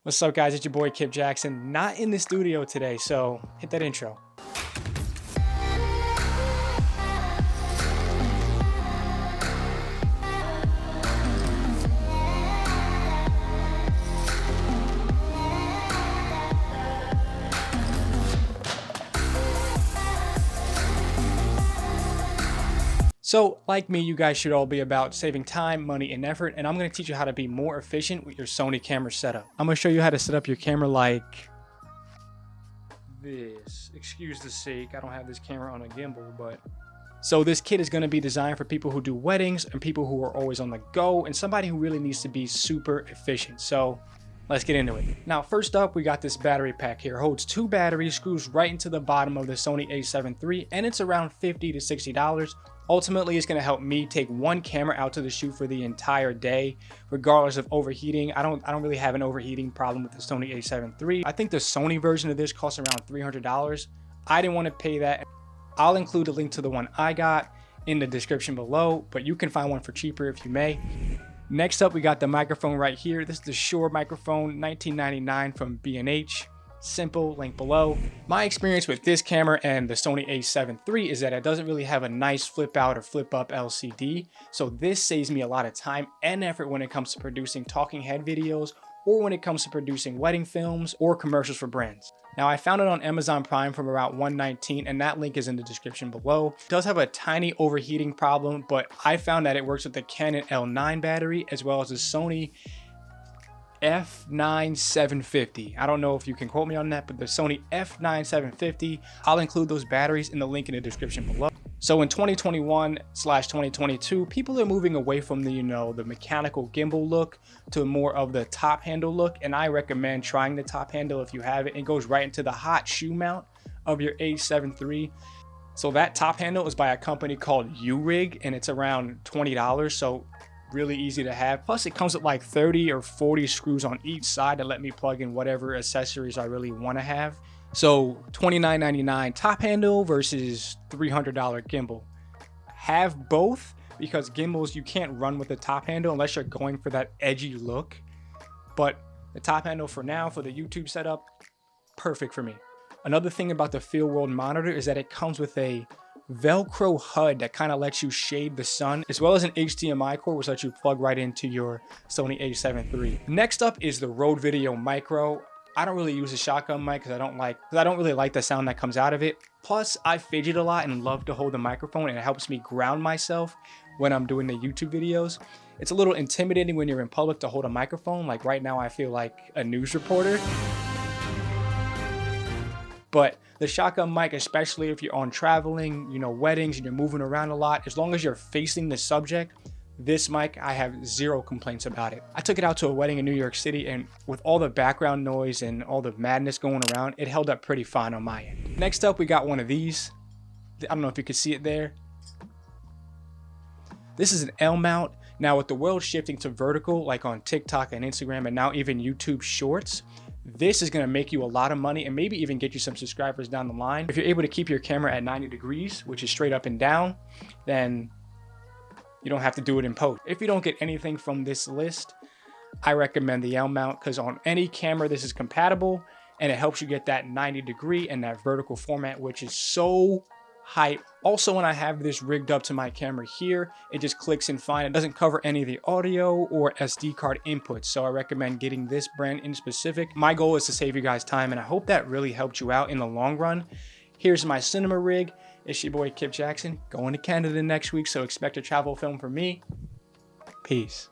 What's up, guys? It's your boy Kip Jackson. Not in the studio today, so hit that intro. So, like me, you guys should all be about saving time, money, and effort, and I'm going to teach you how to be more efficient with your Sony camera setup. I'm going to show you how to set up your camera like this. Excuse the sake, I don't have this camera on a gimbal, but... So this kit is going to be designed for people who do weddings and people who are always on the go and somebody who really needs to be super efficient. So let's get into it. Now, first up, we got this battery pack here. It holds 2 batteries, screws right into the bottom of the Sony a7 III, and it's around $50 to $60. Ultimately, it's going to help me take one camera out to the shoot for the entire day, regardless of overheating. I don't really have an overheating problem with the Sony a7 III. I think the Sony version of this costs around $300. I didn't want to pay that. I'll include a link to the one I got in the description below, but you can find one for cheaper if you may. Next up, we got the microphone right here. This is the Shure microphone, $19.99 from B&H. Simple, link below. My experience with this camera and the Sony a7 III is that it doesn't really have a nice flip out or flip up LCD. So this saves me a lot of time and effort when it comes to producing talking head videos or when it comes to producing wedding films or commercials for brands. Now, I found it on Amazon Prime from about $119, and that link is in the description below. It does have a tiny overheating problem, but I found that it works with the Canon L9 battery as well as the Sony f9 750. I don't know if you can quote me on that, but the Sony f9 750, I'll include those batteries in the link in the description below. So in 2021/2022, people are moving away from the, the mechanical gimbal look to more of the top handle look. And I recommend trying the top handle if you have it. It goes right into the hot shoe mount of your a7 III. So that top handle is by a company called U-Rig, and it's around $20. So really easy to have. Plus it comes with like 30 or 40 screws on each side to let me plug in whatever accessories I really want to have. So $29.99 top handle versus $300 gimbal. Have both, because gimbals, you can't run with the top handle unless you're going for that edgy look. But the top handle for now, for the YouTube setup, perfect for me. Another thing about the FeelWorld monitor is that it comes with a Velcro HUD that kind of lets you shade the sun, as well as an HDMI cord which lets you plug right into your Sony a7 III. Next up is the Rode Video Micro. I don't really use a shotgun mic because I don't really like the sound that comes out of it. Plus, I fidget a lot and love to hold the microphone, and it helps me ground myself when I'm doing the YouTube videos. It's a little intimidating when you're in public to hold a microphone. Like right now, I feel like a news reporter. But the shotgun mic, especially if you're on traveling, weddings, and you're moving around a lot, as long as you're facing the subject, this mic, I have zero complaints about it. I took it out to a wedding in New York City, and with all the background noise and all the madness going around, it held up pretty fine on my end. Next up, we got one of these. I don't know if you can see it there. This is an L mount. Now, with the world shifting to vertical, like on TikTok and Instagram, and now even YouTube Shorts, this is going to make you a lot of money and maybe even get you some subscribers down the line. If you're able to keep your camera at 90 degrees, which is straight up and down, then you don't have to do it in post. If you don't get anything from this list, I recommend the L mount, because on any camera this is compatible and it helps you get that 90 degree and that vertical format, which is so hype. Also, when I have this rigged up to my camera here, it just clicks in fine. It doesn't cover any of the audio or SD card inputs, so I recommend getting this brand in specific. My goal is to save you guys time, and I hope that really helped you out in the long run. Here's my cinema rig. It's your boy Kip Jackson, going to Canada next week, so expect a travel film from me. Peace.